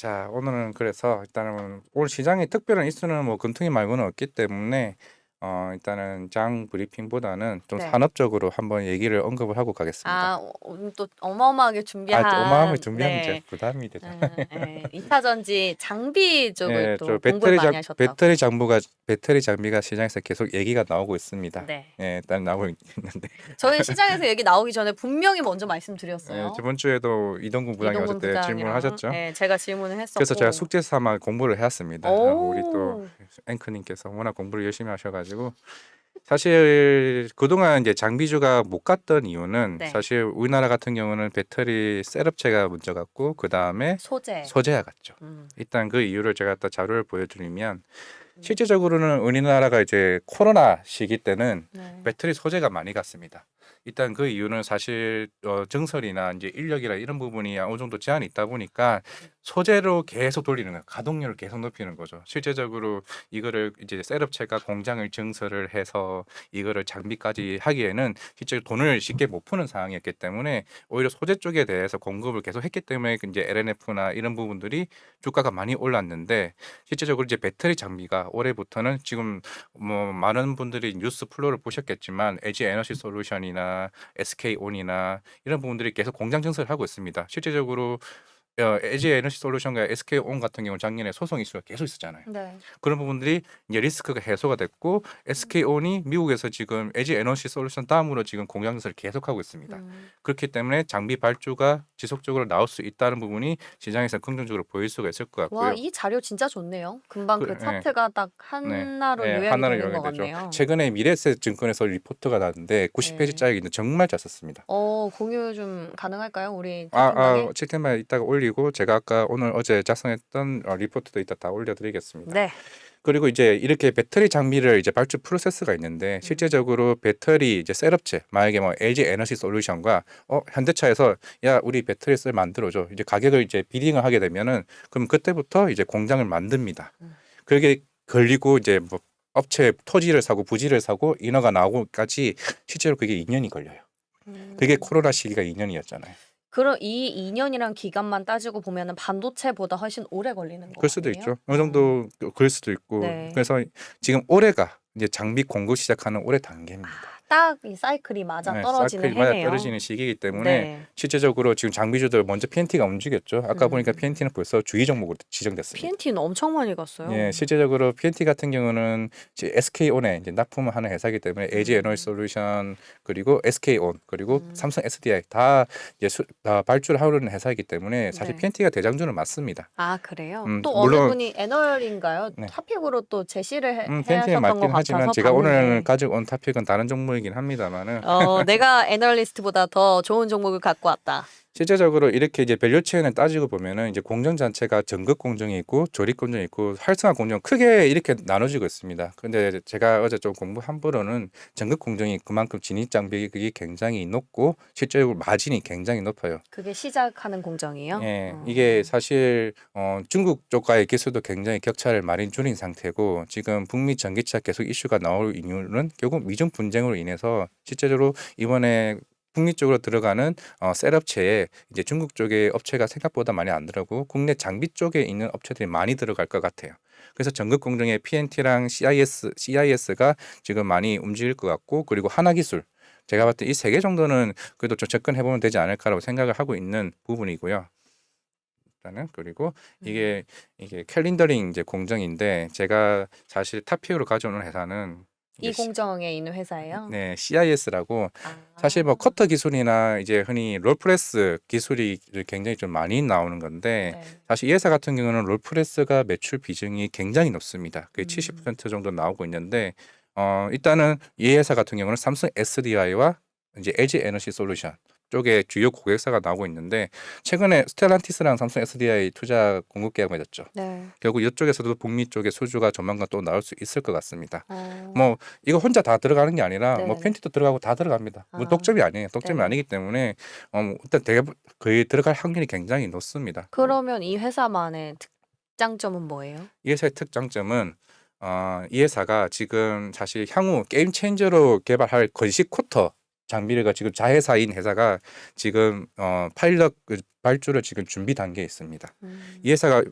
자, 오늘은 그래서 일단은 오늘 시장에 특별한 이슈는 뭐 금통위 말고는 없기 때문에 일단은 장 브리핑보다는 좀 네. 산업적으로 한번 얘기를 언급을 하고 가겠습니다. 오늘 또 어마어마하게 어마어마하게 준비한 준비하면 이제 네. 부담이 되죠. 2차 전지 장비 쪽을 예, 저 또 공부를 많이 하셨다고. 배터리 장비가 시장에서 계속 얘기가 나오고 있습니다. 네. 예, 일단 나오고 있는데 저희 시장에서 얘기 나오기 전에 분명히 먼저 예, 말씀드렸어요. 저번 주에도 이동gun 부장이 이동근 어릴 때 질문을 부장이랑 하셨죠. 제가 질문을 했었고. 그래서 제가 숙제 삼아 공부를 해왔습니다. 우리 또 오. 앵커님께서 워낙 공부를 열심히 하셔가지고 사실 그동안 이제 장비주가 못 갔던 이유는 네. 사실 우리나라 같은 경우는 배터리 셋업체가 먼저 갔고 그 다음에 소재. 소재가 갔죠. 음. 일단 그 이유를 제가 또 자료를 보여드리면 실질적으로는 우리나라가 이제 코로나 시기 때는 네. 배터리 소재가 많이 갔습니다. 일단 그 이유는 사실 증설이나 이제 인력이나 이런 부분이 어느 정도 제한이 있다 보니까 소재로 계속 돌리는 거예요. 가동률을 계속 높이는 거죠. 실제적으로 이거를 이제 셋업체가 공장을 증설을 해서 이거를 장비까지 하기에는 실제 돈을 쉽게 못 푸는 상황이었기 때문에 오히려 소재 쪽에 대해서 공급을 계속 했기 때문에 이제 LNF나 이런 부분들이 주가가 많이 올랐는데 실제적으로 이제 배터리 장비가 올해부터는 지금 뭐 많은 분들이 뉴스 플로우를 보셨겠지만 LG 에너지 솔루션이나 SK온이나 이런 부분들이 계속 공장 증설을 하고 있습니다. 실제적으로 LG 에너지 솔루션과 SK온 같은 경우 작년에 소송 이슈가 계속 있었잖아요. 네. 그런 부분들이 이제 리스크가 해소가 됐고 SK온이 미국에서 지금 LG 에너지 솔루션 다음으로 지금 공장 증설을 계속하고 있습니다. 그렇기 때문에 장비 발주가 지속적으로 나올 수 있다는 부분이 시장에서 긍정적으로 보일 수가 있을 것 같고요. 와, 이 자료 진짜 좋네요. 금방 그 예. 차트가 딱 하나로 요약이 하나로 되는 것 요약이 되죠. 같네요. 최근에 미래에셋 증권에서 리포트가 나왔는데 90페이지 짜여있는데 정말 잘 썼습니다. 공유 좀 가능할까요? 우리 채팅방에? 채팅방에 이따가 올리고 제가 아까 오늘 어제 작성했던 리포트도 이따 다 올려드리겠습니다. 네. 그리고 이제 이렇게 배터리 장비를 이제 발주 프로세스가 있는데 실제적으로 배터리 이제 셋업체 만약에 뭐 LG 에너지 솔루션과 현대차에서 야 우리 배터리 셀 만들어줘 이제 가격을 이제 비딩을 하게 되면은 그럼 그때부터 이제 공장을 만듭니다. 그게 걸리고 이제 뭐 업체 토지를 사고 부지를 사고 인허가 나오고까지 실제로 그게 2년이 걸려요. 그게 코로나 시기가 2년이었잖아요. 그럼 이 2년이란 기간만 따지고 보면은 반도체보다 훨씬 오래 걸리는 그럴 거예요? 수도 있죠. 어느 정도 그럴 수도 있고. 네. 그래서 지금 올해가 이제 장비 공급 시작하는 올해 단계입니다. 딱 이 사이클이 맞아 떨어지는 사이클이 맞아 해네요. 떨어지는 시기이기 때문에 네. 실제적으로 지금 장비주들 먼저 PNT가 움직였죠. 아까 보니까 음. PNT는 벌써 주의 종목으로 지정됐습니다. PNT는 엄청 많이 갔어요. 예, 실제적으로 PNT 같은 경우는 이제 SK온에 이제 납품을 하는 회사이기 때문에 LG 에너지 솔루션 그리고 SK온 그리고 삼성 SDI 다 이제 다 발주를 하는 회사이기 때문에 사실 네. PNT가 대장주는 맞습니다. 아, 그래요? 또 물론- 어느 분이 애널인가요? 네. 토픽으로 또 제시를 PNT에 하셨던 것 맞긴 같아서 하지만 제가 오늘 봤는데. 가지고 온 토픽은 다른 종목이긴 합니다만은 내가 애널리스트보다 더 좋은 종목을 갖고 왔다. 실제적으로 이렇게 이제 밸류체인을 따지고 보면은 이제 공정 자체가 전극 공정이 있고 조립 공정이 있고 활성화 공정 크게 이렇게 나눠지고 있습니다. 그런데 제가 어제 좀 공부한 바로는 전극 공정이 그만큼 진입 장벽이 굉장히 높고 실제적으로 마진이 굉장히 높아요. 그게 시작하는 공정이요? 예, 이게 사실 중국 쪽과의 기술도 굉장히 격차를 많이 줄인 상태고 지금 북미 전기차 계속 이슈가 나올 이유는 결국 미중 분쟁으로 인해서 실제적으로 이번에 북미 쪽으로 들어가는 셋업체에 이제 중국 쪽의 업체가 생각보다 많이 안 들어가고 국내 장비 쪽에 있는 업체들이 많이 들어갈 것 같아요. 그래서 전극 공정의 PNT랑 CIS가 지금 많이 움직일 것 같고 그리고 하나기술 제가 봤을 때 이 세 개 정도는 그래도 좀 접근해 보면 되지 않을까라고 생각을 하고 있는 부분이고요. 일단은 그리고 이게 캘린더링 이제 공정인데 제가 사실 탑픽으로 가져오는 회사는 이 공정에 있는 회사예요? 네, CIS라고 아. 사실 뭐 커터 기술이나 이제 흔히 롤프레스 기술이 굉장히 좀 많이 나오는 건데 네. 사실 이 회사 같은 경우는 롤프레스가 매출 비중이 굉장히 높습니다. 그게 70% 정도 나오고 있는데 일단은 이 회사 같은 경우는 삼성 SDI와 이제 LG 에너지 솔루션 쪽에 주요 고객사가 나오고 있는데 최근에 스텔란티스랑 삼성 SDI 투자 공급 계약 맺었죠. 네. 결국 이쪽에서도 북미 쪽에 수주가 조만간 또 나올 수 있을 것 같습니다. 어. 뭐 이거 혼자 다 들어가는 게 아니라 뭐 네네. 펜티도 들어가고 다 들어갑니다. 뭐 아. 독점이 아니에요. 독점이 네네. 아니기 때문에 일단 대부분 거의 들어갈 확률이 굉장히 높습니다. 그러면 이 회사만의 특장점은 뭐예요? 이 회사의 특장점은 이 회사가 지금 사실 향후 게임 체인저로 개발할 건식 쿼터 장비가 지금 자회사인 회사가 지금 파일럿 발주를 지금 준비 단계에 있습니다. 이 회사가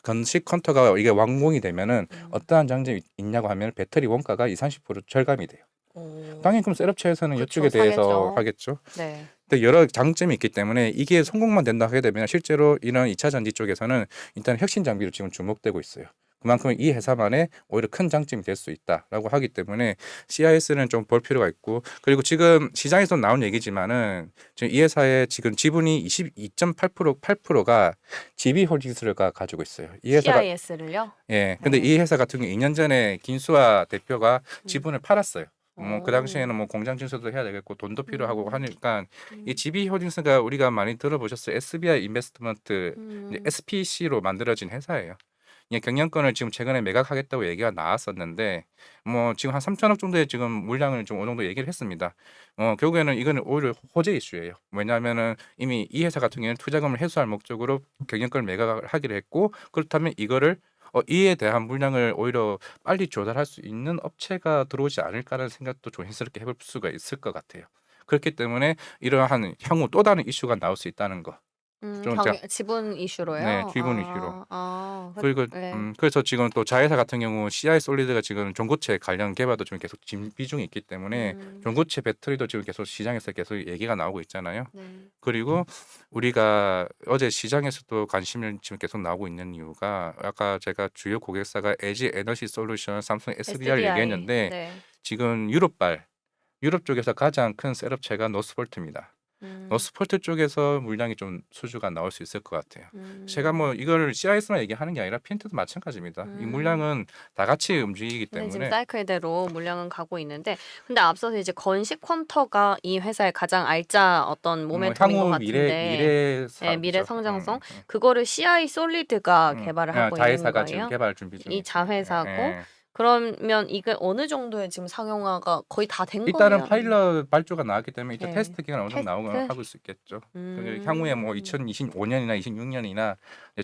건식 컨터가 이게 완공이 되면은 어떠한 장점이 있냐고 하면 배터리 원가가 20-30% 절감이 돼요. 오. 당연히 그럼 셋업체에서는 그쵸, 이쪽에 대해서 사겠죠. 하겠죠. 네. 근데 여러 장점이 있기 때문에 이게 성공만 된다 하게 되면 실제로 이런 2차 전지 쪽에서는 일단 혁신 장비로 지금 주목되고 있어요. 그만큼 이 회사만의 오히려 큰 장점이 될 수 있다라고 하기 때문에 CIS는 좀 볼 필요가 있고, 그리고 지금 시장에서 나온 얘기지만은 지금 이 회사의 지금 지분이 8%가 GB홀딩스가 가지고 있어요. 이 회사가 CIS를요? 예. 근데 네. 이 회사 같은 경우 2년 전에 김수아 대표가 지분을 팔았어요. 그 오. 당시에는 뭐 공장 진수도 해야 되겠고 돈도 필요하고 음. 하니까 이 음. GB홀딩스가 우리가 많이 들어보셨어요. SBI 인베스트먼트 이제 음. SPC로 만들어진 회사예요. 이 경영권을 지금 최근에 매각하겠다고 얘기가 나왔었는데 뭐 지금 한 3천억 정도의 지금 물량을 좀 어느 정도 얘기를 했습니다. 결국에는 이거는 오히려 호재 이슈예요. 왜냐하면은 이미 이 회사 같은 경우는 투자금을 회수할 목적으로 경영권을 매각을 하기로 했고, 그렇다면 이거를 이에 대한 물량을 오히려 빨리 조달할 수 있는 업체가 들어오지 않을까라는 생각도 조심스럽게 해볼 수가 있을 것 같아요. 그렇기 때문에 이러한 향후 또 다른 이슈가 나올 수 있다는 거. 좀 제가 지분 네, 이슈로요? 지분 이슈로. 그리고 네. 그래서 지금 또 자회사 같은 경우 CI 솔리드가 지금 전고체 관련 개발도 지금 계속 준비 중에 있기 때문에 전고체 배터리도 지금 계속 시장에서 계속 얘기가 나오고 있잖아요. 네. 그리고 우리가 어제 시장에서도 관심을 지금 계속 나오고 있는 이유가 아까 제가 주요 고객사가 LG 에너지 솔루션, 삼성 SDR 얘기했는데 네. 지금 유럽 쪽에서 가장 큰 셋업체가 노스폴트입니다. 노스폴트 쪽에서 물량이 좀 수주가 나올 수 있을 것 같아요. 제가 뭐 이걸 CIS만 얘기하는 게 아니라 핀트도 마찬가지입니다. 이 물량은 다 같이 움직이기 근데 지금 때문에 사이클대로 물량은 가고 있는데, 근데 앞서서 이제 건식 퀀터가 이 회사의 가장 알짜 어떤 모멘텀인 것 향후 같은데, 미래 네, 미래 사업이죠. 성장성, 그거를 CI 솔리드가 개발을 하고 있는 자회사가 지금 거예요. 개발 준비 중에 이 있습니다. 자회사고, 예. 그러면 이게 어느 정도의 지금 상용화가 거의 다 된 일단은 거면? 파일럿 발주가 나왔기 때문에 일단 네. 테스트 기간 어느 정도 나오고 테스트? 하고 있을 수 있겠죠. 향후에 뭐 2025년이나 26년이나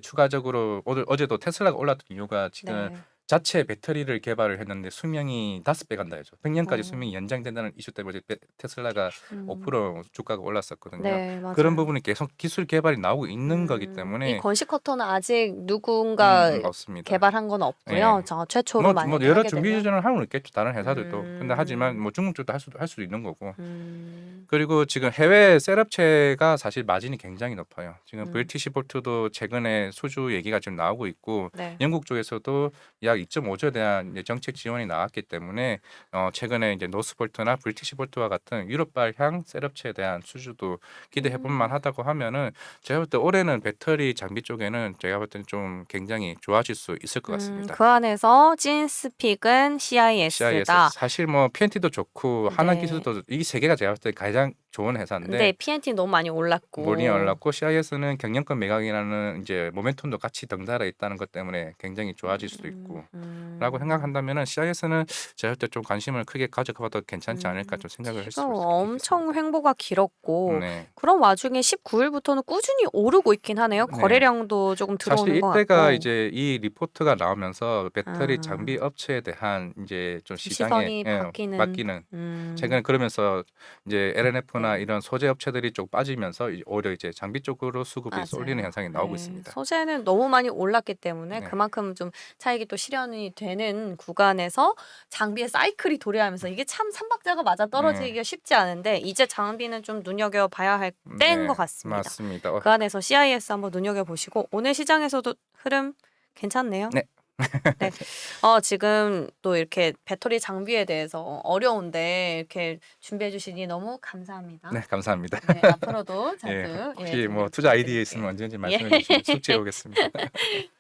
추가적으로 어제도 테슬라가 올랐던 이유가 지금 네. 자체 배터리를 개발을 했는데 수명이 5배 간다 해죠. 100년까지 어. 수명이 연장된다는 이슈 때문에 테슬라가 음. 5% 주가가 올랐었거든요. 네, 맞아요. 그런 부분이 계속 기술 개발이 나오고 있는 거기 이 때문에 건식 커터는 아직 누군가 없습니다. 개발한 건 없고요. 예. 자, 최초로 뭐 만약에 여러 하게 준비 되면. 주전을 하고 있겠죠. 다른 회사들도. 근데 하지만 음. 뭐 중국 쪽도 할 수도 있는 거고. 음. 그리고 지금 해외 셋업체가 사실 마진이 굉장히 높아요. 지금 브리티시 볼트도 최근에 수주 얘기가 지금 나오고 있고, 네. 영국 쪽에서도 약 2.5조에 대한 이제 정책 지원이 나왔기 때문에 최근에 이제 노스볼트나 브리티시 볼트와 같은 유럽발향 셋업체에 대한 수주도 기대해 볼 만하다고 하면은 제가 볼 때 올해는 배터리 장비 쪽에는 제가 볼 때는 좀 굉장히 좋아질 수 있을 것 같습니다. 그 안에서 찐스픽은 CIS CIS다. 사실 뭐 PNT도 좋고 하나 네. 기술도 이 세 개가 제가 볼 때 가장 좋은 회사인데 근데 PNT 너무 많이 올랐고. 몰이 올랐고 CIS는 경영권 매각이라는 이제 모멘텀도 같이 덩달아 있다는 것 때문에 굉장히 좋아질 수도 있고 라고 생각한다면은 CIS는 제가 볼 때 좀 관심을 크게 가져가봐도 괜찮지 않을까 좀 생각을 했을 수 엄청 있습니다. 횡보가 길었고, 네. 그런 와중에 19일부터는 꾸준히 오르고 있긴 하네요. 네. 거래량도 조금 사실 들어오는 것 이때가 같고. 이제 이 리포트가 나오면서 배터리 아. 장비 업체에 대한 이제 좀 시선이 시장에 바뀌는 최근에 그러면서 이제 LNF나 네. 이런 소재 업체들이 좀 빠지면서 오히려 이제 장비 쪽으로 수급이 맞아요. 쏠리는 현상이 나오고 네. 있습니다. 소재는 너무 많이 올랐기 때문에 네. 그만큼 좀 차익이 또 실현이 되는 구간에서 장비의 사이클이 도래하면서 이게 참 삼박자가 맞아 떨어지기가 쉽지 않은데, 이제 장비는 좀 눈여겨봐야 할 때인 것 같습니다. 맞습니다. 그 안에서 CIS 한번 눈여겨보시고, 오늘 시장에서도 흐름 괜찮네요. 네. 네. 지금 또 이렇게 배터리 장비에 대해서 어려운데 이렇게 준비해 주시니 너무 감사합니다. 네, 감사합니다. 네, 앞으로도 자주 예, 혹시 예, 뭐 좀 투자 아이디어 부탁드릴게요. 있으면 언제든지 예. 말씀해 주시면 숙지해 오겠습니다.